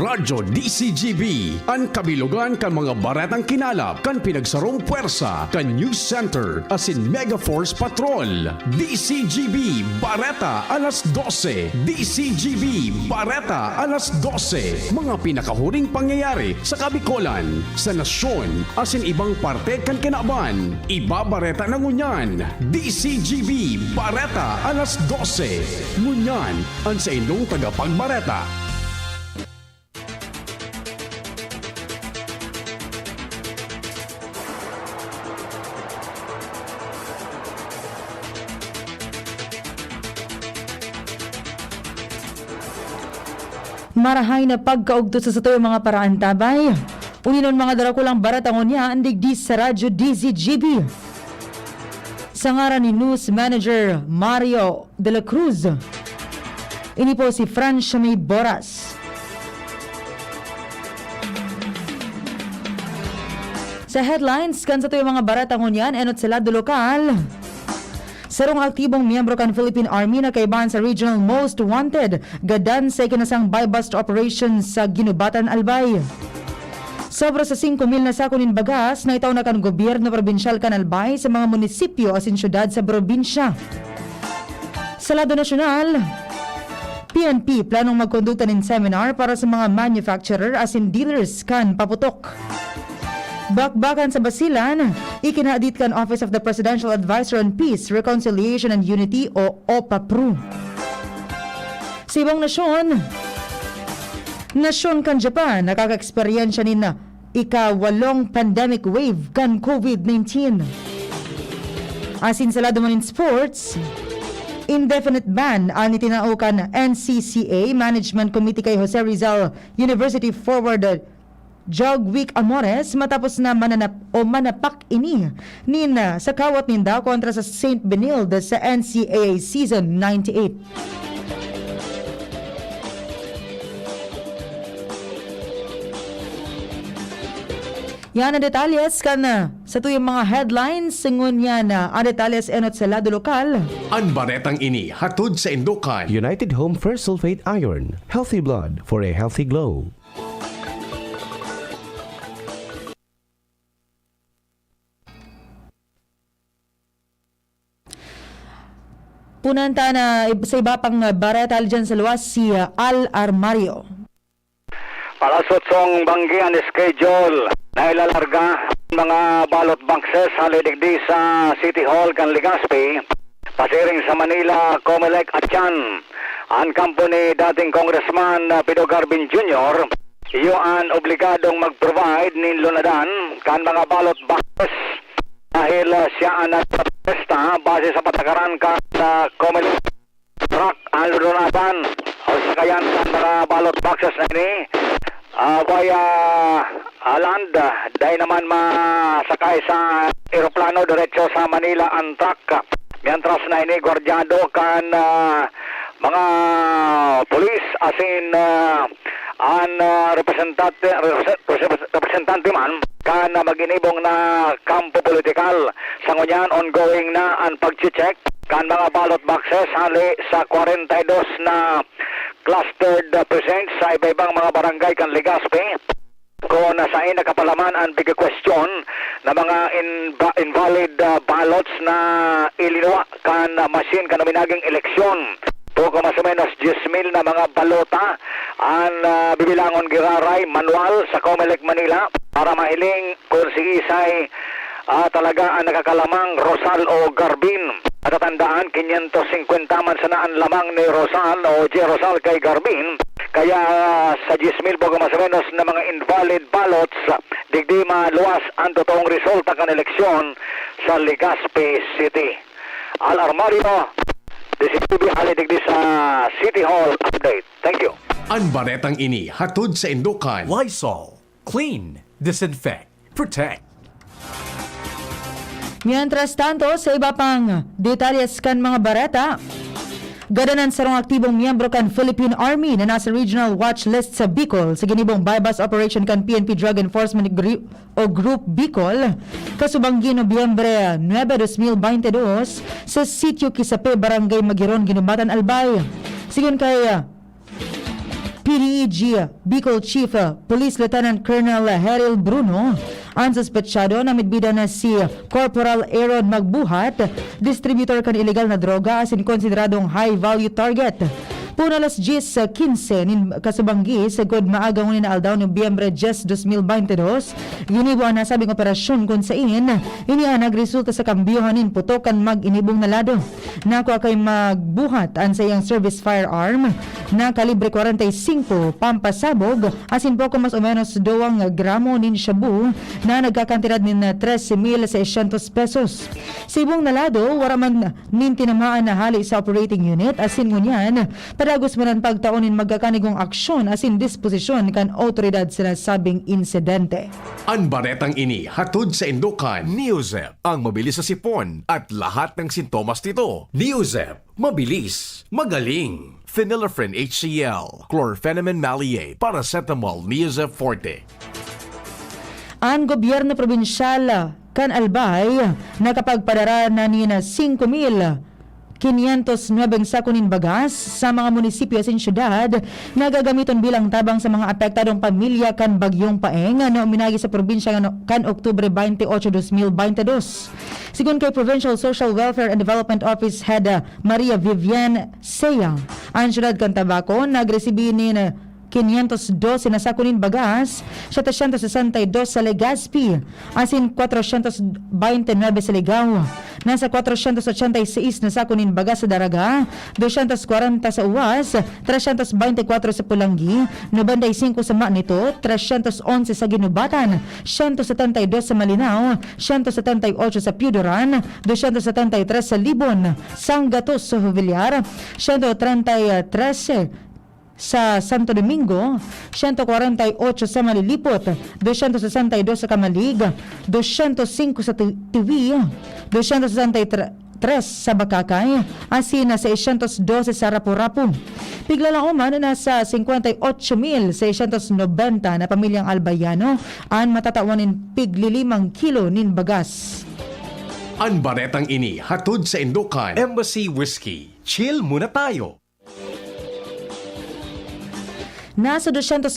Radyo DCGB. Ang kabilugan kan mga baretang kinalap kan pinagsarong puwersa kan News Center asin Mega Force Patrol. DCGB Bareta alas 12. DCGB Bareta alas 12. Mga pinakahuring pangyayari sa Kabikolan, sa nasyon asin ibang parte kan kinaban. Ibabareta na ngunyan. DCGB Bareta alas 12. Ngunyan ang sa inyong tagapagbareta. Marahay na pagkaugto sa sato mga paraan tabay. Uninon mga darakulang baratangon niya ang digdi sa radyo DZGB. Sa ngaran ni News Manager Mario de la Cruz. Ini po si Francia May Boras. Sa headlines, kan sa ito yung mga baratangon yan, enot sa lado lokal. Sarong aktibong miyembro kan Philippine Army na kaibahan sa Regional Most Wanted, gadan sa ikinasang buy-bust operation sa Ginubatan, Albay. Sobra sa 5,000 na sakunin bagas na itaw na kan gobyerno probinsyal kan Albay sa mga munisipyo asin syudad sa probinsya. Sa lado nasyonal, PNP planong magkondukta ng seminar para sa mga manufacturer asin dealers kan paputok. Bakbakan sa Basilan, ikinadit kan Office of the Presidential Advisor on Peace, Reconciliation and Unity o OPAPRU. Sa ibang nasyon kan Japan, nakaka-eksperyensya ni na ika-8 pandemic wave kan COVID-19. Asin sa lado man in sports, indefinite ban ang itinaukan NCCA Management Committee kay Jose Rizal University forward Jogwick Amores matapos na manapak ini nina sa kawat ninda kontra sa St. Benilde sa NCAA Season 98. Yan ang detalyes kan sa tuyong mga headlines singon yan ang detalyes enot sa lado lokal. Ang baretang ini hatod sa Indukan. United Home First Sulfate Iron. Healthy blood for a healthy glow. Punanta na sa iba pang baretal dyan sa luwas si Al Armario. Palasotsong banggian schedule na ilalarga mga ballot boxes sa lidigdi sa City Hall kan Legazpi, pasiring sa Manila, Comelec at Chan. Ang kampo ni dating Congressman Pido Garbin Jr. iyon obligadong mag-provide ni lunadan kan mga ballot boxes dahil siya ang nagprotesta base sa patakaran kan sa Comelec truck ang lunadan o sakayan kan mga ballot boxes na ini via land, dahil naman masakay sa aeroplano diretso sa Manila ang truck. Mientras na ini gwardyado kan mga polis asin ang representante man kan maginibong na kampo politikal. Sa ngunyan ongoing na ang pag-check kan mga ballot boxes hali sa 42 na clustered precincts sa iba-ibang mga barangay kan Legazpi. Kung nasain nakapalaman ang big question na mga invalid ballots na ilinawa kan machine kan minaging eleksyon. Poko mas o menos 10,000 na mga balota ang bibilangon giraray manual sa Comelec Manila para mahiling kung si Isay talaga ang nakakalamang Rosal o Garbin. At tatandaan, 550 man sanaan lamang ni Rosal o J. Rosal kay Garbin. Kaya sa 10,000 po mas o menos na mga invalid ballots, digdi maluwas ang totoong resulta kan eleksyon sa Legazpi City. Al Armario, DCTV halidigdi sa City Hall update. Thank you. Ang baretang ini hatod sa Indukan. Lysol. Clean. Disinfect. Protect. Mientras tanto, sa iba pang detalyes kan mga bareta, gadanan sarong aktibong miyembro kan Philippine Army na nasa regional watch list sa Bicol sa ginibong buy-bust operation kan PNP Drug Enforcement Group Bicol kasubanggi Nobyembre 9, 2022 sa sitio Kisape, Barangay Magiron, Ginubatan, Albay. Sigun kay PDEG Bicol Chief Police Lieutenant Colonel Heril Bruno ang suspetsado na midbida na si Corporal Aaron Magbuhat, distributor kan illegal na droga asin konsideradong high value target. Puna alas 10:15 nin kasubanggi sagod maaga ngunin na aldaw ni Nobyembre 10, 2022 ginibo ang nasabing operasyon kung saan ini ang nagresulta sa kambyohan nin putokan mag-inibong na lado. Nako kay magbuhat ang sayang service firearm na kalibre 45 pampasabog asin poko mas o menos 2 gramo nin shabu na nagkakantidad nin 13,600 pesos. Sibong na lado wara man nin tinamaan na hali sa operating unit asin ngunyan padagos man ang pagtaunin magkakanigong aksyon asin disposisyon kan autoridad sa nasabing insidente. Ang baretang ini hatod sa Indukan. Neozep, ang mabilis sa sipon at lahat ng sintomas nito. Neozep, mabilis, magaling. Phenylephrine HCl, Chlorpheniramine Maleate, Paracetamol, Neozep Forte. Ang gobyerno probinsyal kan Albay nakapagpadara na nina 5,509 sakunin bagas sa mga munisipyo sa syudad na gagamiton bilang tabang sa mga apektadong pamilya kan Bagyong Paeng na uminagi sa probinsya kan Oktubre 28, 2022. Sigun kay Provincial Social Welfare and Development Office Head Maria Vivian Seya, ang syudad kan Tabaco nagresibi ni 512 na sakunin bagas, 762 sa Legazpi, asin 429 sa Ligaw. Nasa 486 na sakunin bagas sa Daraga, 240 sa Uwas, 324 sa Pulangi, 95 sa Manito, 311 sa Ginubatan, 172 sa Malinaw, 178 sa Piudoran, 273 sa Libon, Sangatos sa Huvillar, 133 sa Santo Domingo, 148 sa Malilipot, 262 sa Kamalig, 205 sa Tiwi, 263 sa Bakakay, asin na sa 612 sa Rapu-Rapu. Piglalauman na sa 58,690 na pamilyang Albayano ang matatawanin pigli-5 kilo nin bagas. Ang baretang ini hatod sa Indukan. Embassy Whiskey, chill muna tayo. Nasa 223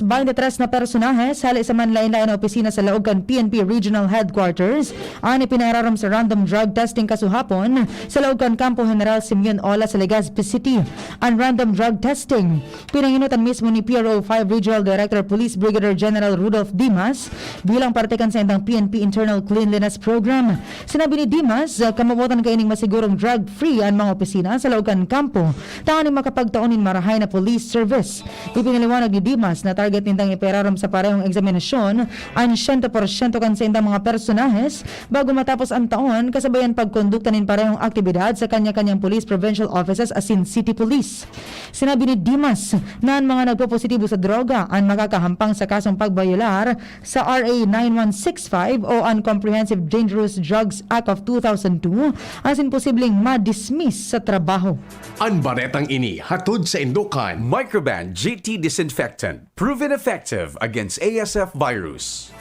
na personahe sali sa manlain-lain na opisina sa laog kan PNP Regional Headquarters ang ipinararam sa random drug testing kasuhapon sa laog kan Campo General Simeon Ola sa Legazpi City. Ang random drug testing pinanginutan mismo ni PRO 5 Regional Director Police Brigadier General Rudolph Dimas bilang parte kan sa indang PNP Internal Cleanliness Program. Sinabi ni Dimas, kamabutan kaining masigurong drug-free ang mga opisina sa laog kan kampo taon ni makapagtaonin marahay na police service. Ipinaliwanag ni Dimas na target nitang iperaram sa parehong eksaminasyon ang 100% kan sa indang mga personahes bago matapos ang taon kasabayan pagkondukta nin parehong aktibidad sa kanya-kanyang police provincial offices asin city police. Sinabi ni Dimas na ang mga nagpopositibo sa droga ang makakahampang sa kasong pagbayolar sa RA 9165 o Uncomprehensive Dangerous Drugs Act of 2002 asin posibleng ma-dismiss sa trabaho. Ang baretang ini hatod sa Indukan. Microban GT Disinfectant, proven effective against ASF virus.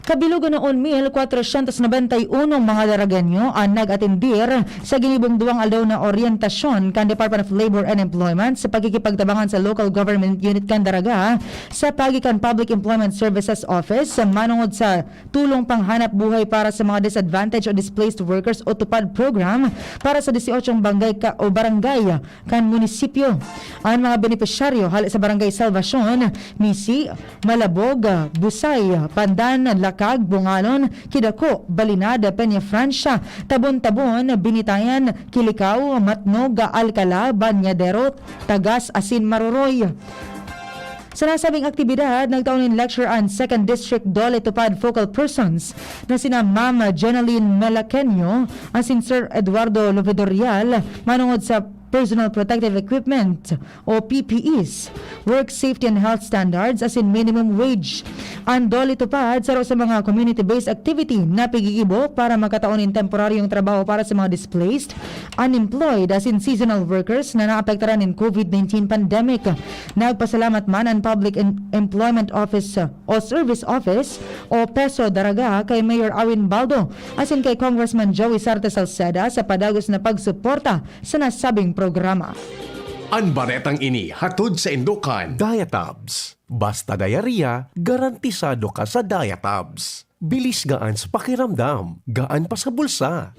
Kabilugan noon 1,491 mga daraganyo ang nag-atendir sa ginibong 2 aldaw na oryentasyon kan Department of Labor and Employment sa pagkikipagtabangan sa local government unit kan Daraga sa pagikan Public Employment Services Office sa manungod sa tulong panghanap buhay para sa mga disadvantaged o displaced workers o TUPAD program para sa 18 barangay kan munisipyo. Ang mga benepisyaryo hali sa Barangay Salvacion, Misi, Malabog, Busay, Pandan, Lakag, Bungalon, Kidako, Balinada, Peña Francia, Tabon-Tabon, Binitayan, Kilikaw, Matnog, Alcala, Banyadero, Tagas, Asin, Maruroy. Sa nasabing aktibidad, nagtaunin lecture on 2nd District Dole Tupad Focal Persons na sina Ma'am Jenaline Melakenyo, asin Sir Eduardo Lovedorial, manungod sa Personal Protective Equipment o PPEs, Work Safety and Health Standards as in minimum wage. Ang Dole Tupad sa mga community-based activity na pigigibo para makataunin temporaryong trabaho para sa mga displaced, unemployed as in seasonal workers na naapektaran ng COVID-19 pandemic. Nagpasalamat man ang Public Employment Office o Service Office o PESO Daraga kay Mayor Arwin Baldo as in kay Congressman Joey Sarte Salceda sa padagos na pagsuporta sa nasabing programa. Ang baretang ini hatod sa Indukan. Diatabs. Basta diarrhea, garantisado ka sa Diatabs. Bilis gaan sa pakiramdam, gaan pa sa bulsa.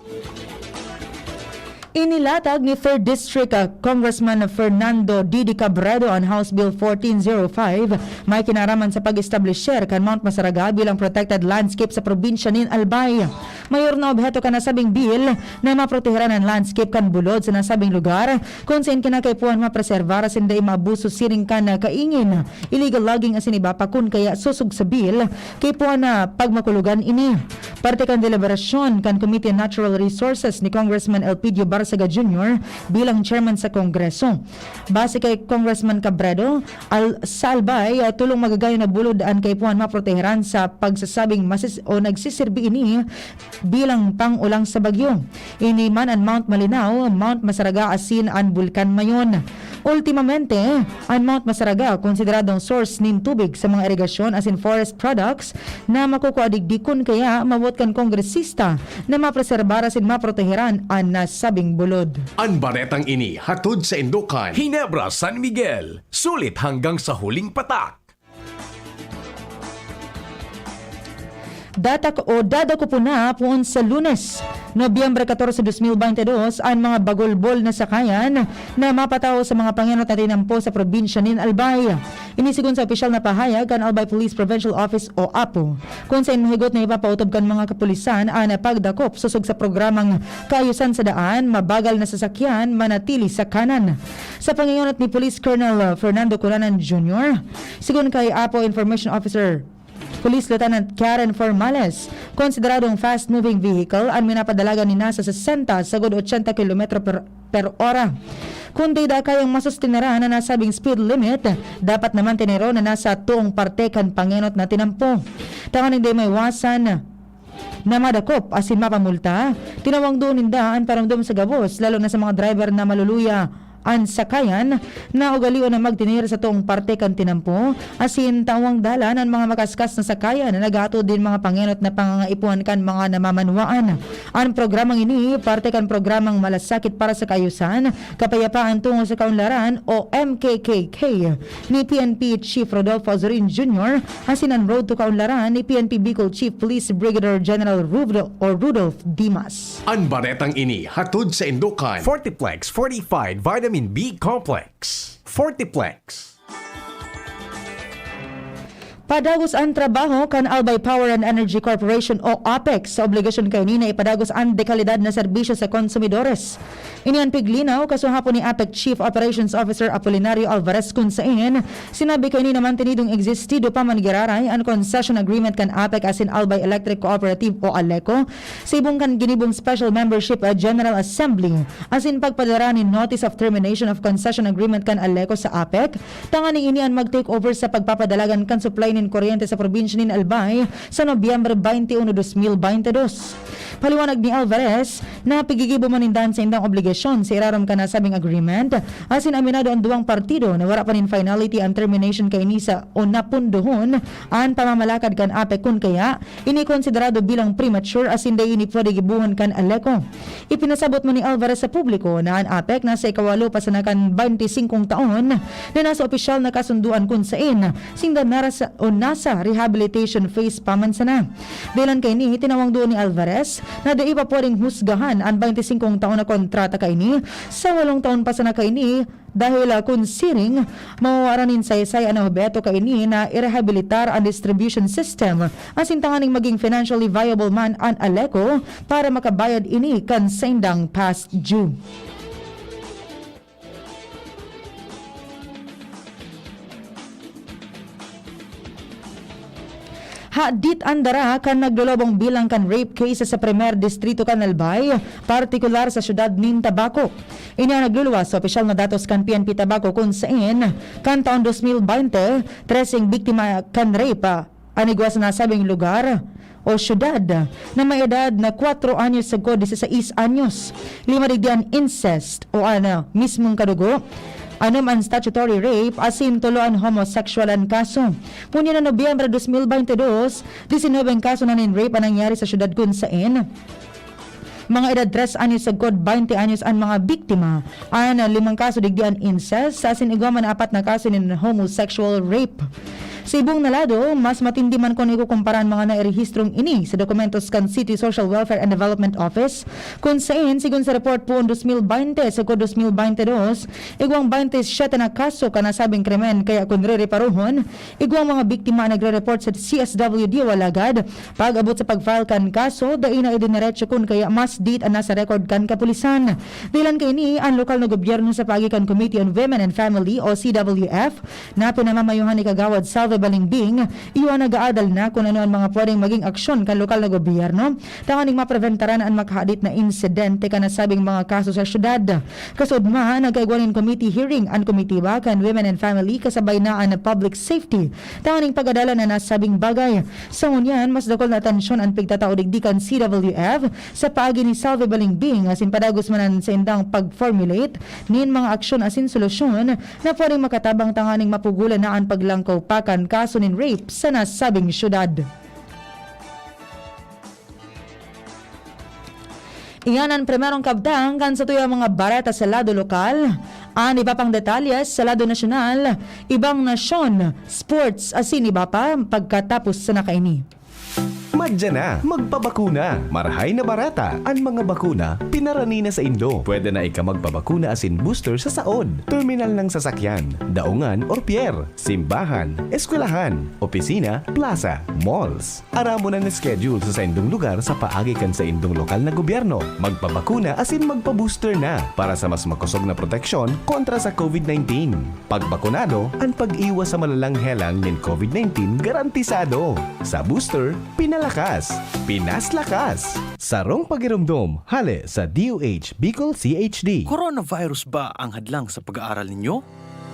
Inilatag ni 3rd District Congressman Fernando Didi Cabredo on House Bill 1405 may kinaraman sa pag-establisher kan Mount Masaraga bilang protected landscape sa probinsya nin Albay. Mayor na obheto ka nasabing bill na maproteheran ang landscape kan bulod sa nasabing lugar kung saan kinakaipuan mapreservar asin day maabuso siring kan kaingin. Illegal logging asin iba pa kun kaya susug sa bill kaipuan na pagmakulugan ini. Parte kan deliberasyon kan Committee on Natural Resources ni Congressman Elpidio Barsaga Jr. bilang chairman sa Kongreso. Base kay Congressman Cabredo, sa Albay, tulong magagayo na bulod ang kaipuan maproteheran sa pagsasabing nagsisirbi ini bilang pangulang sa bagyo. Ini man ang Mount Malinaw, Mount Masaraga asin ang Bulkan Mayon. Ultimamente, ang Mount Masaraga konsideradong source nin tubig sa mga irigasyon asin forest products na makukuadigdikon kaya mabot kan kongresista na mapreserbar asin maproteheran ang nasabing bulod. Ang baretang ini hatod sa Indukan. Ginebra, San Miguel. Sulit hanggang sa huling patak. Dadako po na puon sa Lunes, Nobyembre 14, 2022 ang mga bagolbol na sakayan na mapataw sa mga pangyayari na tinampo sa probinsya nin Albay. Inisigon sa opisyal na pahayag kan Albay Police Provincial Office o APO kung saan mahigot na ipapautob kan mga kapulisan ang pagdakop susog sa programang Kaayusan sa Daan, Mabagal na Sasakyan, Manatili sa Kanan. Sa pangyayari ni Police Colonel Fernando Curanan Jr., sigon kay APO Information Officer Police Lieutenant Karen Formales, konsideradong fast-moving vehicle ang minapadalaga ni nasa 60 sagod 80 km per ora. Kung dayda kayang masustinera na nasabing speed limit, dapat naman tinero na nasa tuong parte kan pangenot na tinampo. Tangan hindi may wasan na madakop asin mapamulta, tinawang doon nindaan paramdom sa gabos, lalo na sa mga driver na maluluya ang sakayan na ugalion na magtinir sa tuong parte kan tinampo asin tawang dalan ang mga makaskas na sakayan na nagato din mga pangenot na pangangaipuan kan mga namamanwaan. Ang programang ini parte kan programang Malasakit para sa Kaayusan, Kapayapaan tungo sa Kaunlaran o MKKK ni PNP Chief Rodolfo Azurin Jr. asin ang Road to Kaunlaran ni PNP Bicol Chief Police Brigadier General Rudolph Dimas. Ang baretang ini hatod sa Indukan. Fortiplex Fortified Vitamin B Complex. Fortiplex. Padagos ang trabaho kan Albay Power and Energy Corporation o APEC sa obligasyon kay nina ipadagos ang dekalidad na serbisyo sa konsumidores. Inian piglinaw kasuhapon ni APEC Chief Operations Officer Apolinario Alvarez Kunsain, sinabi kay nina mantinidong existido pa man giraray ang concession agreement kan APEC asin Albay Electric Cooperative o ALECO sa ibong kan ginibong Special Membership General Assembly asin pagpadara ni Notice of Termination of Concession Agreement kan ALECO sa APEC, tangan ni inian mag-take over sa pagpapadalagan kan supply nin kuryente sa probinsya nin Albay sa Nobyembre 21, 2022. Paliwanag ni Alvarez na pigigibo manindahan sa indang obligasyon sa iraram ka nasabing agreement asin aminado ang duwang partido na wala pa nin finality ang termination kay Nisa o napunduhon ang pamamalakad kan APEC kun kaya inikonsiderado bilang premature asin day ini pwede gibuhan kan ALECO. Ipinasabot mo ni Alvarez sa publiko na ang APEC nasa ikawalo pa sa nakan 25 taon na nasa opisyal na kasunduan kun sain singda nasa rehabilitation phase paman sana. Dahilan kay ni tinawang doon ni Alvarez na di pa pwedeng husgahan ang 25 taon na kontrata kay ni sa 8 taon pa sana kay ni dahil considering mawawaranin saysay ang obeto kay ni na irehabilitar ang distribution system asin tanganing maging financially viable man ang ALECO para makabayad ini kan sa indang past due. Hadit andara kan nagdulobong bilang kan rape cases sa Primer Distrito kan Albay, partikular sa syudad nin Tabaco. Ini ang nagluluwas sa opisyal na datos kan PNP Tabaco kung saan kan taon 2020, 13 biktima kan rape anigwas na sabing lugar o syudad na may edad na 4 anyos sa 16 anyos, 5 digdian incest o mismong kadugo, ang statutory rape asin tuloan homosexualan kaso. Ngunit na Nobyembre 2022, 19 kaso na nin rape ang nangyari sa syudad kung saan Mga edad 3 anyos sagkod 20 anyos ang mga biktima. Ang 5 kaso digdian incest, sa sinigwaman 4 na kaso ng homosexual rape. Sa ibong nalado, mas matindi man kung ikukumpara ang mga nairehistrong ini sa dokumentos kan City Social Welfare and Development Office, kung saan, sigun sa report po 2020 sa 2022, igwang 27 na kaso ka nasabing krimen kaya kung re-reparohon, igwang mga biktima nagre-report sa CSWD walagad, pag-abot sa pag-file kan kaso, dahil na idiniretso kun kaya mas date ang nasa record kan kapulisan. Dilan kay ini, ang lokal na gobyerno sa pagikan Committee on Women and Family o CWF, na pinamamayuhan ni Kagawad Salve Balingbing, iyon nag-aadal na kung ano ang mga pwedeng maging aksyon kan lokal na gobyerno, tanganing mapreventaran ang makahadit na insidente ka nasabing mga kaso sa syudad. Kasudma, nagkaigwanin committee hearing ang komitiba kan Women and Family kasabay na ang public safety, tanganing pag-adala na nasabing bagay. Sa ngunyan, mas dakol na atensyon ang pigtatao digdikan CWF sa paagi ni Salve Balingbing asin padagos manan sa indang pag-formulate nin mga aksyon asin solusyon na pwedeng makatabang tanganing mapugulan na ang paglangkaw pakan kaso ng rape sa nasabing syudad. Iyan ang primerong kabtang kan sa tuyo mga bareta sa lado lokal. Ang iba pang detalyes sa lado nasyonal, ibang nasyon, sports asin iba pa pagkatapos sa nakaini. Madya na, magpabakuna. Marahay na barata. Ang mga bakuna, pinarani na sa Indo. Pwede na ika magpabakuna asin booster sa saod, terminal ng sasakyan, daungan or pier, simbahan, eskwelahan, opisina, plaza, malls. Aramo na schedule sa indong lugar sa paagi kan sa indong lokal na gobyerno. Magpabakuna asin magpabooster na para sa mas makusog na proteksyon kontra sa COVID-19. Pagbakunado, ang pag-iwas sa malalang helang ng COVID-19 garantisado. Sa booster, pinalakas, pinaslakas. Sarong pagirumdom, hale sa DOH Bicol CHD. Coronavirus ba ang hadlang sa pag-aaral ninyo?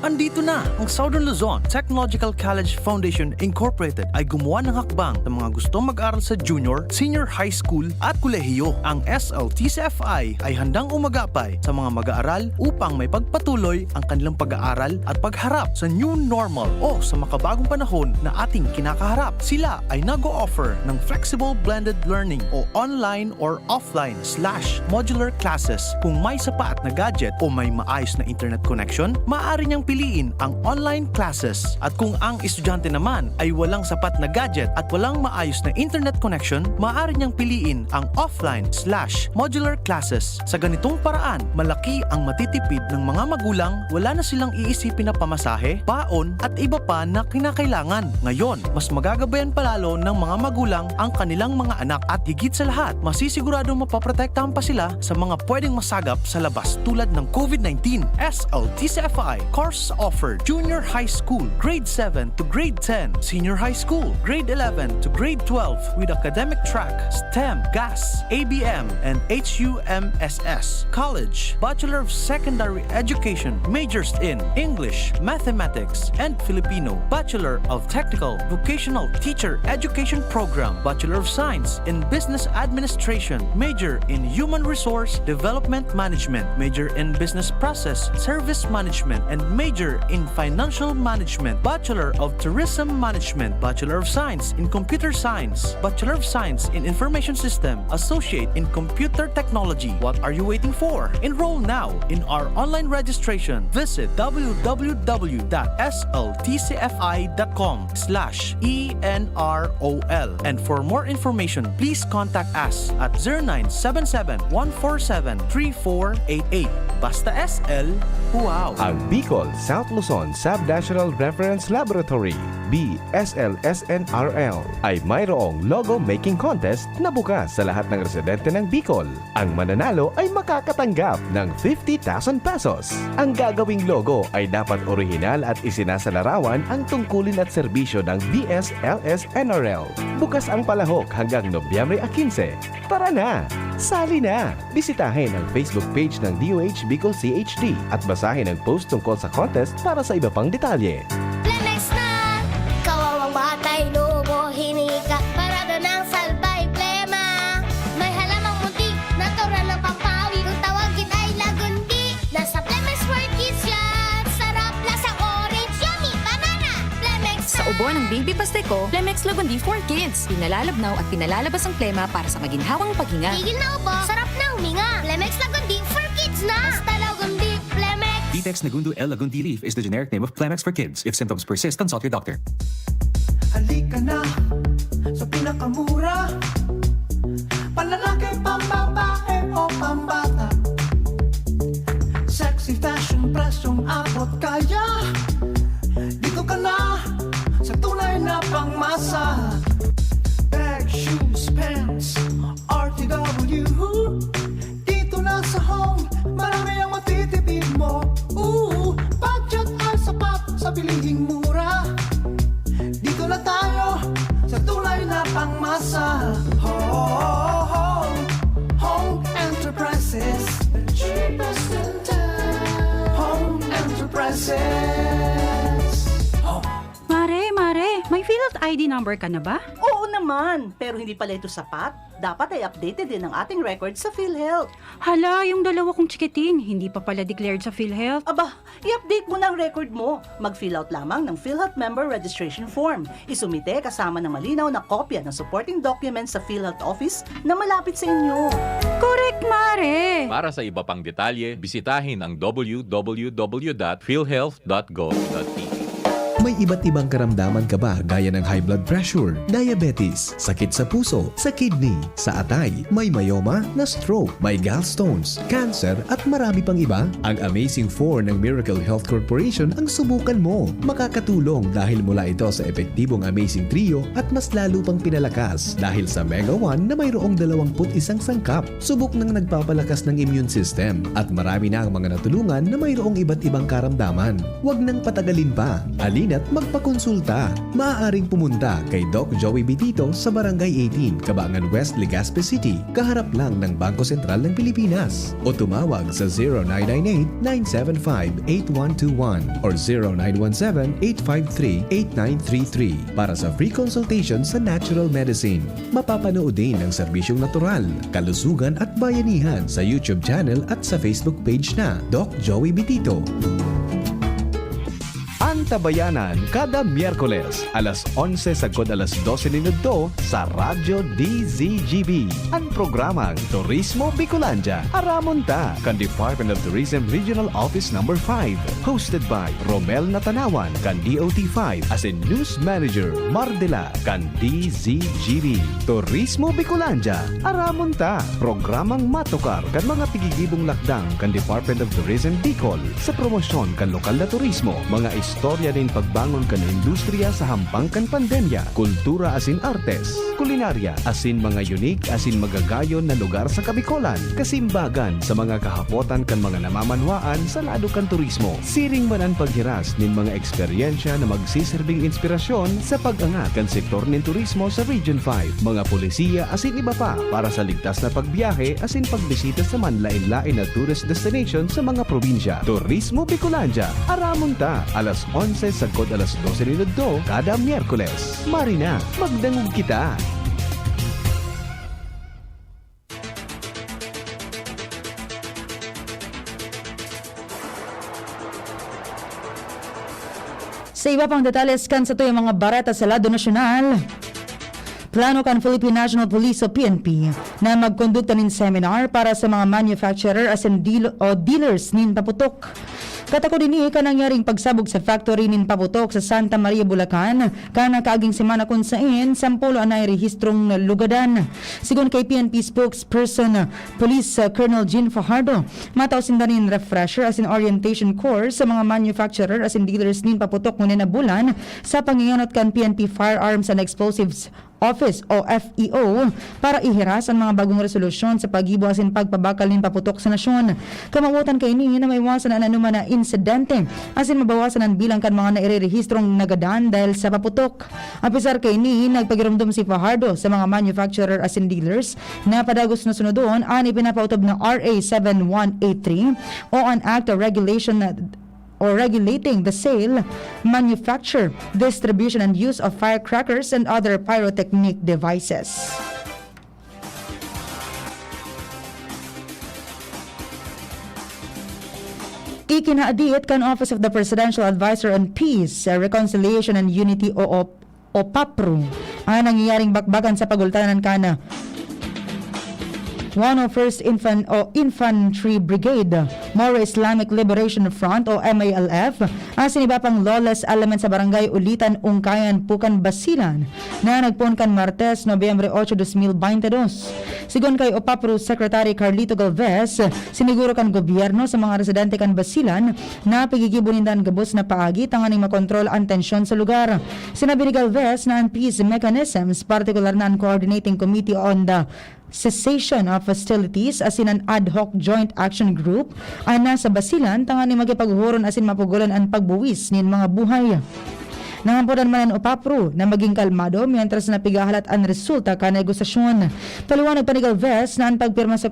Andito na ang Southern Luzon Technological College Foundation Incorporated ay gumawa ng hakbang sa mga gustong mag-aral sa junior, senior high school at kolehiyo. Ang SLTCFI ay handang umagapay sa mga mag-aaral upang may pagpatuloy ang kanilang pag-aaral at pagharap sa new normal o sa makabagong panahon na ating kinakaharap. Sila ay nag-o-offer ng flexible blended learning o online or offline/modular classes. Kung may sapat na gadget o may maayos na internet connection, maaari niyang piliin ang online classes. At kung ang estudyante naman ay walang sapat na gadget at walang maayos na internet connection, maaari niyang piliin ang offline/modular classes. Sa ganitong paraan, malaki ang matitipid ng mga magulang, wala na silang iisipin na pamasahe, baon at iba pa na kinakailangan. Ngayon, mas magagabayan palalo ng mga magulang ang kanilang mga anak at higit sa lahat, masisiguradong mapaprotektahan pa sila sa mga pwedeng masagap sa labas tulad ng COVID-19. SLTCFI course offered junior high school, grade 7 to grade 10, senior high school, grade 11 to grade 12 with academic track, STEM, GAS, ABM, and HUMSS. College, Bachelor of Secondary Education, majors in English, Mathematics, and Filipino. Bachelor of Technical Vocational Teacher Education Program, Bachelor of Science in Business Administration, major in Human Resource Development Management, major in Business Process Service Management, and major in Financial Management, Bachelor of Tourism Management, Bachelor of Science in Computer Science, Bachelor of Science in Information System, Associate in Computer Technology. What are you waiting for? Enroll now in our online registration. Visit www.sltcfi.com/ENROL. And for more information, please contact us at 0977-147-3488. Basta SL, wow! Ang Bicol South Luzon Subnational Reference Laboratory, BSLSNRL, ay mayroong logo making contest na bukas sa lahat ng residente ng Bicol. Ang mananalo ay makakatanggap ng 50,000 pesos. Ang gagawing logo ay dapat orihinal at isinasalarawan ang tungkulin at serbisyo ng BSLSNRL. Bukas ang palahok hanggang Nobyembre 15. Tara na! Sali na! Bisitahin ang Facebook page ng DOH Bicol CHD at basahin ang post tungkol sa contest para sa iba pang detalye. Lemex na! Kawawang batay, lubo, hinika, parada ng salbay, plema. May halamang munti, natural ng pampawi, kung tawagin ay lagundi. Nasa Plemex for Kids yan, sarap lasa orange, yummy, banana. Plemex na! Sa ubo ng Baby Pasteco, Plemex Lagundi for Kids. Pinalalabnaw at pinalalabas ang plema para sa maginhawang paghinga. Tigil na ubo, sarap na huminga. Flemex Lagundi for kids na. Basta Lagundi, Flemex. Vitex Nagundu L. Lagundi Leaf is the generic name of Plemex for kids. If symptoms persist, consult your doctor. Halika na sa pinakamura, panlalaki, pambabae o pambata. Sexy fashion, presyong abot kaya. Dito ka na sa tunay na pangmasa. Bag, shoes, pants, RTW. Dito na sa home, marami ang matitipid mo. Budget ay sapat sa bilihing mura. Dito na tayo sa tunay na pangmasa. Home Enterprises, the cheapest in town. Home Enterprises. Mare, may PhilHealth ID number ka na ba? Oo naman, pero hindi pala ito sapat. Dapat ay updated din ang ating record sa PhilHealth. Hala, yung dalawa kong chikiting, hindi pa pala declared sa PhilHealth. Aba, i-update mo na ang record mo. Mag-fill out lamang ng PhilHealth Member Registration Form. Isumite kasama ng malinaw na kopya ng supporting documents sa PhilHealth Office na malapit sa inyo. Correct, Mare! Para sa iba pang detalye, bisitahin ang www.philhealth.gov.ph. May iba't ibang karamdaman ka ba gaya ng high blood pressure, diabetes, sakit sa puso, sa kidney, sa atay, may myoma, na stroke, may gallstones, cancer at marami pang iba? Ang Amazing 4 ng Miracle Health Corporation ang subukan mo. Makakatulong dahil mula ito sa epektibong Amazing Trio at mas lalo pang pinalakas dahil sa Mega 1 na mayroong 21 sangkap. Subok ng nagpapalakas ng immune system at marami na ang mga natulungan na mayroong iba't ibang karamdaman. Huwag nang patagalin pa. At magpakonsulta. Maaaring pumunta kay Doc Joey Bitito sa Barangay 18, Cabangan West, Legazpi City, kaharap lang ng Bangko Sentral ng Pilipinas. O tumawag sa 0998-975-8121 or 0917-853-8933 para sa free consultation sa natural medicine. Mapapanood din ang serbisyong natural, kalusugan at bayanihan sa YouTube channel at sa Facebook page na Doc Joey Bitito. Antabayanan kada Miyerkules, alas 11 sagod alas 12 minuto sa Radyo DZGB. Ang programang Turismo Bicolandia, Aramonta, kan Department of Tourism Regional Office No. 5. Hosted by Romel Natanawan, kan DOT5, as in News Manager Mardela, kan DZGB. Turismo Bicolandia, Aramonta, programang matukar kan mga pigigibong lakdang kan Department of Tourism Bicol sa promosyon kan lokal na turismo, mga istorya din pagbangon kan industriya sa hampang kan pandemya, kultura asin artes, kulinarya asin mga unique asin magagayon na lugar sa Kabikolan, kasimbagan sa mga kahapotan kan mga namamanwaan sa lado kan turismo, siring man ang paghiras nin mga eksperyensya na magsisilbing inspirasyon sa pag-angat kan sektor nin turismo sa Region 5, mga polisiya asin iba pa para sa ligtas na pagbiyahe asin pagbisita sa manlain-lain na tourist destination sa mga probinsya. Turismo Bicolandia, Aramonta, alas 11 sagod alas 12 minuto kada Miyerkules. Marina, magdangog kita! Sa iba pang detalles kan sa tuyong mga barata sa lado nasyonal, plano kan Philippine National Police o PNP na magkondukta nin seminar para sa mga manufacturer as in dealers nin paputok. Katako din ka nangyaring pagsabog sa factory nin paputok sa Santa Maria, Bulacan, kana kaaging semana kung saan 10 anay rehistrong lugadan. Sigon kay PNP spokesperson Police Colonel Jean Fajardo, matausin na rin refresher as in orientation course sa mga manufacturer as in dealers nin paputok ngunit na bulan sa panginganot kan PNP Firearms and Explosives Office o FEO para ihiras ang mga bagong resolusyon sa pag-ibo asin pagpabakal nin paputok sa nasyon. Kamabutan kay ni na may iwasan ang anuman na insidente asin mabawasan ang bilang kan mga nairerehistrong nagadan dahil sa paputok. Apisar kay ni nagpagiramdom si Fajardo sa mga manufacturer asin dealers na padagos na sunodon ani pinapautob na RA 7183 o an act of regulation or regulating the sale, manufacture, distribution, and use of firecrackers and other pyrotechnic devices. Ikinaadit kan Office of the Presidential Advisor on Peace, Reconciliation and Unity o PAPRU ang nangyayaring bakbakan sa pagultanan kana 101st Infantry Brigade, Moro Islamic Liberation Front o MILF, asin iba pang lawless element sa barangay Ulitan, Ungkayan, Pukan, Basilan na nagpon kan Martes, Nobyembre 8, 2022. Sigon kay OPAPRO Secretary Carlito Galvez, siniguro kan gobyerno sa mga residente kan Basilan na pigigibunindan gabos na paagi tanganing makontrol ang tensyon sa lugar. Sinabi ni Galvez na ang peace mechanisms, partikular na ang Coordinating Committee on the Cessation of Hostilities asin an ad hoc joint action group ay nasa Basilan tanganing magipaghuron asin mapugulan ang pagbuwis nin mga buhay. Nangampunan man ang OPAPRO na maging kalmado mientras napigahalat ang resulta ka negosasyon. Paliwanag pa ni Galvez na ang pagpirma sa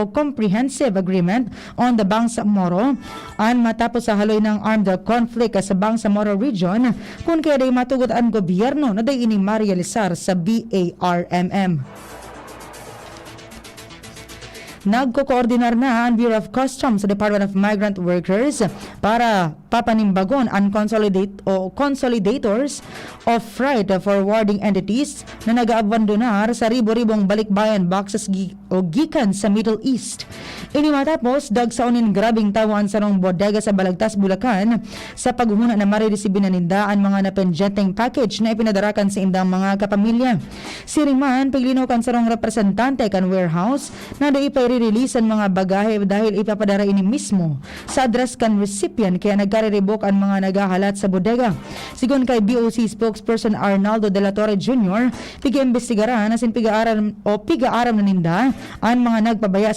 Comprehensive Agreement on the Bangsamoro ang matapos sa haloy ng armed conflict sa Bangsamoro region kung kaya day matugot ang gobyerno na day ining marealisar sa BARMM. Nagko-koordinar na ang Bureau of Customs sa Department of Migrant Workers para papanimbagon ang consolidators of freight forwarding entities na nag-abandonar sa ribo-ribong balikbayan boxes gikan sa Middle East. Ini matapos dagsaunin grabing tawan sa rong bodega sa Balagtas, Bulacan sa paghuna na mariresibin na ninda ang mga napendyenteng package na ipinadarakan sa indang mga kapamilya. Siringman, piglinaw kan sa rong representante kan warehouse na release ang mga bagahe dahil ipapadara ini mismo sa address kan recipient kaya nagkariribok ang mga nagahalat sa bodega. Sigon kay BOC spokesperson Arnaldo De La Torre Jr., piga-imbestigaran na pigaaram na ninda ang mga nagpabayo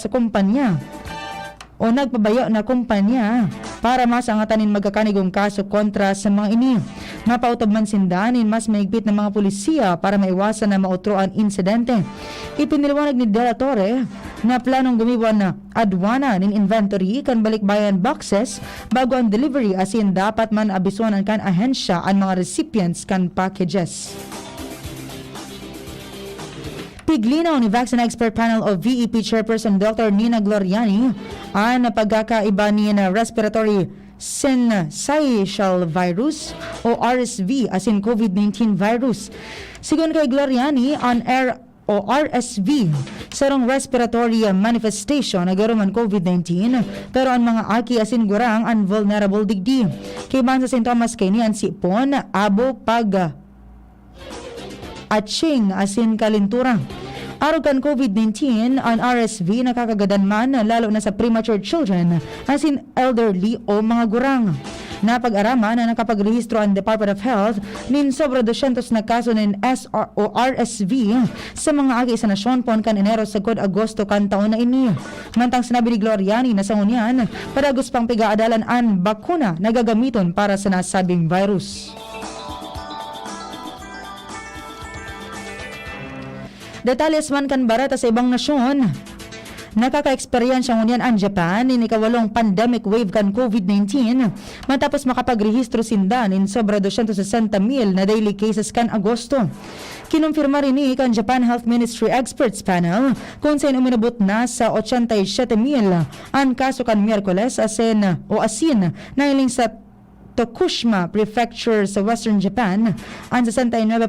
na kumpanya para masangatanin magkakanigong kaso kontra sa mga ini. Mapautob man sindanin mas maigpit ng mga pulisya para maiwasan na mautro ang insidente. Ipiniliwanag ni De La Torre na planong gumiwa na adwana nin inventory kan balikbayan boxes bago ang delivery asin dapat man abisuan kan ahensya ang mga recipients kan packages. Piglinaw ni Vaccine Expert Panel o VEP Chairperson Dr. Nina Gloriani ang pagkakaiba ni respiratory syncytial virus o RSV asin COVID-19 virus. Sigon kay Gloriani, on air o RSV sarong respiratory manifestation na garuman COVID-19 pero ang mga aki asin gurang ang vulnerable digdi. Kay ban sa sintomas kay niyan sipon, abo, pag atching asin kalintura. Araw kan COVID-19, ang RSV nakakagadan man lalo na sa premature children asin elderly o mga gurang. Napag-araman na nakapagrehistro ang Department of Health nin sobra 200 na kaso ng RSV sa mga agi sa nasyon pon kan Enero sa Agosto kan taon na ini. Mantang sinabi ni Gloriani na sa ngunyan, padagos pang pigaadalan ang bakuna na gagamiton para sa nasabing virus. Detalles man kan barata sa ibang nasyon. Nakaka-eksperyensya ngunyan ang Japan in ikawalong pandemic wave kan COVID-19 matapos makapagrehistro sindan in sobra 260,000 na daily cases kan Agosto. Kinumpirma rin ni kan Japan Health Ministry Experts Panel kung saan uminabot na sa 87,000 ang kaso kan Miyerkules asin na iling sa Tokushima Prefecture sa Western Japan ang 69%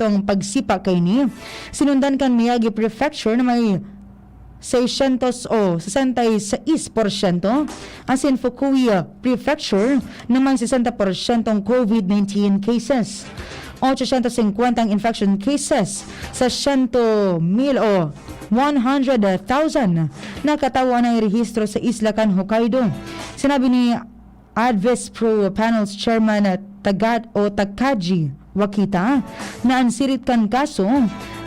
ang pagsipa kay ni. Sinundan kan Miyagi Prefecture na may 600 o 66% asin Fukui Prefecture na may 60% ang COVID-19 cases. 850 ang infection cases sa 100,000 o 100,000 na katawa na irehistro sa isla kan Hokkaido. Sinabi ni Advis Pro Panel's Chairman Takaji Wakita na ang sirit kan kaso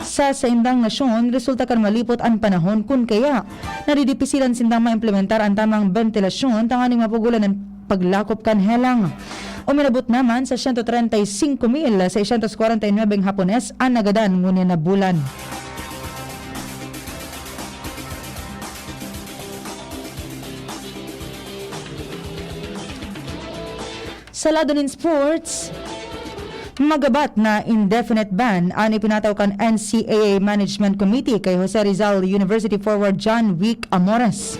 sa indang nasyon resulta kan malipot ang panahon kun kaya naridipisilan sindang maimplementar ang tamang ventilasyon tanganing mapugulan ng paglakop kan helang. Uminabot naman sa 135,649 Hapones ang nagadan ngunyan na bulan. Sa lado nin sports, magabat na indefinite ban ang ipinataw kan NCAA Management Committee kay Jose Rizal University forward John Wick Amores.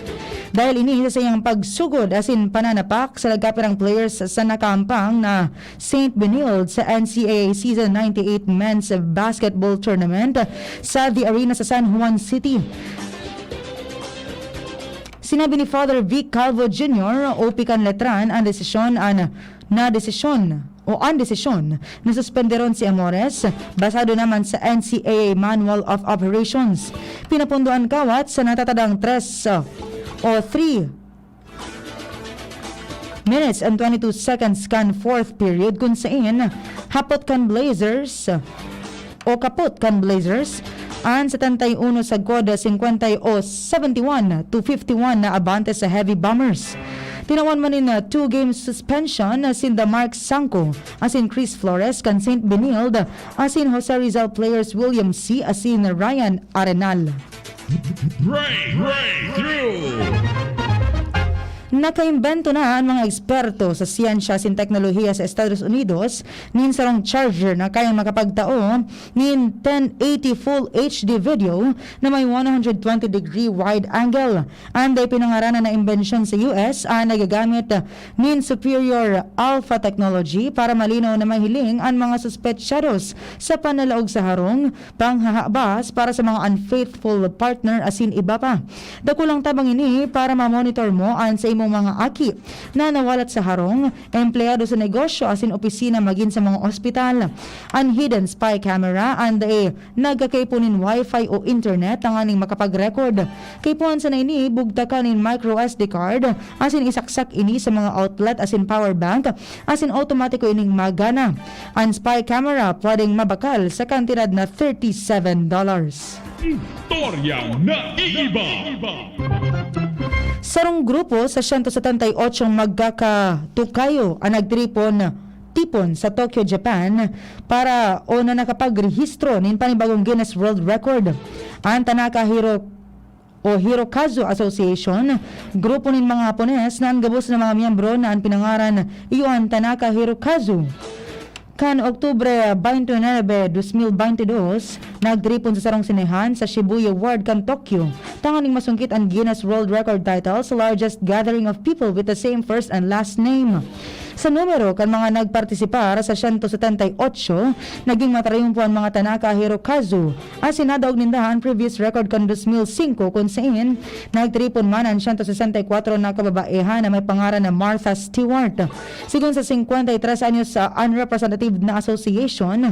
Dahil ini sa iyang pagsugod asin pananapak sa lagkapirang players sa nakampang na St. Benilde sa NCAA Season 98 Men's Basketball Tournament sa The Arena sa San Juan City. Sinabi ni Father Vic Calvo Jr. o pikan letran ang desisyon na suspenderon si Amores basado naman sa NCAA Manual of Operations. Pinapunduan kawat sa natatadang 3 minutes and 22 seconds kan fourth period kung saan kapot kan Blazers ang 71 sa Goda 50 o 71 to 51 na abante sa Heavy Bombers. Tinawan man in 2-game suspension asin the Mark Sanko, asin Chris Flores, kan St. Benilde, asin Jose Rizal players William C. asin Ryan Arenal. Nakaimbento na ang mga eksperto sa siyensya sin teknolohiya sa Estados Unidos nin sarong charger na kayang makapagtao nin 1080 Full HD video na may 120-degree wide angle. Anday pinangaranan na imbensyon sa US ang nagagamit nin superior alpha technology para malinaw na mahiling ang mga suspetsyados sa panalaog sa harong, panghahabas para sa mga unfaithful partner asin iba pa. Dakulang tabang ini para ma-monitor mo ang sa imong mga aki na nawalat sa harong, empleyado sa negosyo asin opisina magin sa mga ospital. Unhidden spy camera and nagkakaipunin wifi o internet ang aning makapag-record. Kaipuan sa naini bugtakan in micro SD card asin isaksak ini sa mga outlet asin power bank asin automatiko ining magana. Ang spy camera pwedeng mabakal sa kantidad na $37. Istoryang naiiba. Sarong grupo sa 178 magkakatukayo ang tipon sa Tokyo, Japan para o na nakapagrehistro nin panibagong Guinness World Record. Ang Tanaka Hirokazu Association, grupo nin mga Hapones na ang gabos ng mga miyembro na ang pinangaran Yuan Tanaka Hirokazu. Kan Oktubre 29, 2022, nagtripon sa sarong sinehan sa Shibuya Ward kan Tokyo. Tanganing masungkit ang Guinness World Record title sa largest gathering of people with the same first and last name. Sa numero kan mga nagpartisipar sa 178, naging matarayong po ang mga Tanaka Hirokazu. Asin nadaog nindahan previous record kan 2005 kung saan nagtripon man ang 164 na kababaehan na may pangaran na Martha Stewart. Sigun sa 53 anyos sa unrepresentative na association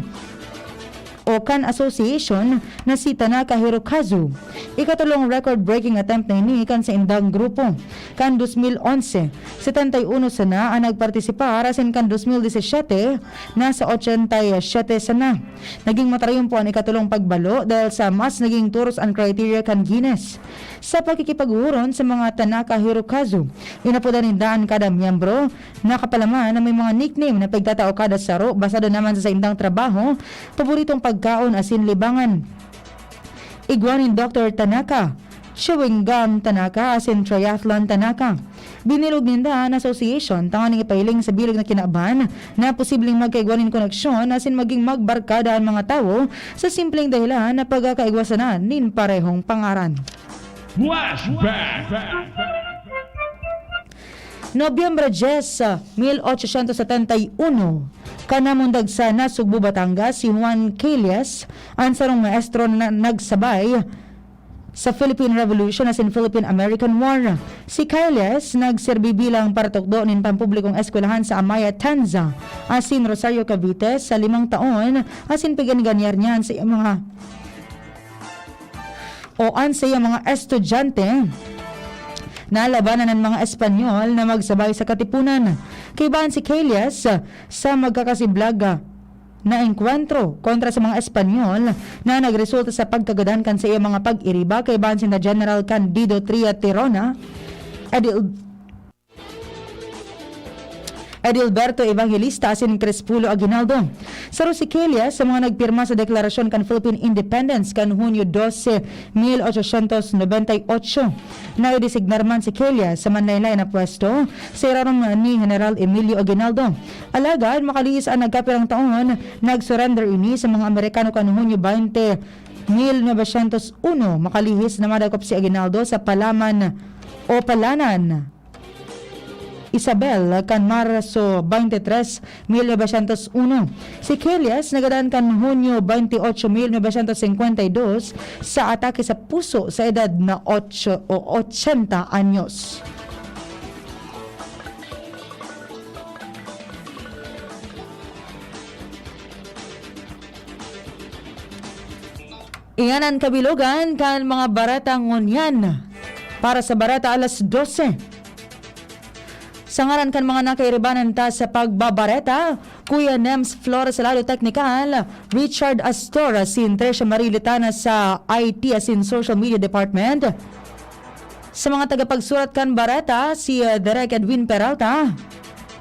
o kan association na si Tanaka Hirokazu. Ikatulong record-breaking attempt na ini kan sa indang grupo. Kan 2011, 71 sana ang nagpartisipar asin kan 2017, nasa 87 sana. Naging matarayong po ang ikatulong pagbalo dahil sa mas naging turos ang criteria kan Guinness. Sa pagkikipag-uron sa mga Tanaka Hirokazu, inapudan nindaan kada miyembro, nakapalaman na may mga nickname na pagtatao kada saro basado naman sa indang trabaho, paboritong pagkaon asin libangan. Iguanin Dr. Tanaka, Chewing Gum Tanaka asin Triathlon Tanaka. Binilog ninda ang association tanganing ipailing sa bilog na kinaaban na posibleng magkaigwanin koneksyon asin maging magbarkada ang mga tao sa simpleng dahilan na pagkakaigwasanan nin parehong pangaran. Flashback. Nobyembre 10, 1871, kanamundag sa Nasugbu, Batangas, si Juan Caillas, ang sarong maestro na nagsabay sa Philippine Revolution as in Philippine-American War. Si Caillas nagserbi bilang paratukdo nin pampublikong eskwelahan sa Amaya, Tanza, asin Rosario, Cavite sa 5 taon, asin piganiganyar niyan sa mga estudyante na labanan ng mga Espanyol na magsabay sa katipunan. Kaibahan si Caillas sa magkakasiblaga na engkwentro kontra sa mga Espanyol na nagresulta sa pagkagadan kan sa iyang mga pag-iriba. Kaibahan si na General Candido Tria Tirona, Edilberto Evangelista asin Crespulo Aguinaldo. Saro si Caillas sa mga nagpirma sa deklarasyon kan Philippine Independence kan Hunyo 12, 1898. Naidesignar man si Caillas sa manlaylay na pwesto sa iraron ni General Emilio Aguinaldo. Alagad makaliis ang nagkapirang taon, nag-surrender ini sa mga Amerikano kan Hunyo 20, 1901. Makalihis na madakop si Aguinaldo sa Palanan Isabel kan Marso 23, 1901. Si Kelias nagadan kan Hunyo 28, 1952 sa atake sa puso sa edad na 8 o 80 anyos. Iyanan kabilugan kan mga barata ngunyan para sa barata alas 12. Sangaran kan mga nakairibanan ta sa pagbabareta, Kuya Nems Flores Salado Technical, Richard Astora, sin Tresha Marilitana sa IT asin Social Media Department. Sa mga tagapagsurat kan bareta, si Derek Edwin Peralta,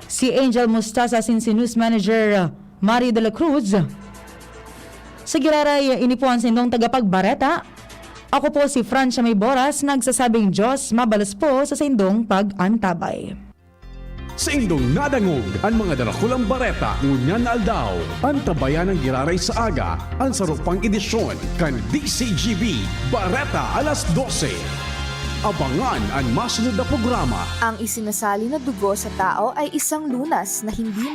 si Angel Mustasa asin si News Manager Mario de la Cruz. Sa giraray, inipuan sa indong tagapagbareta. Ako po si Francia May Boras, nagsasabing Diyos, mabalas po sa indong pag-antabay. Sa indong nadangog, ang mga darakulang bareta ngunyan na aldaw. Ang tabayan ng giraray sa aga, ang sarupang edisyon kan DCGB Bareta alas 12. Abangan ang masunod na programa. Ang isinasali na dugo sa tao ay isang lunas na hindi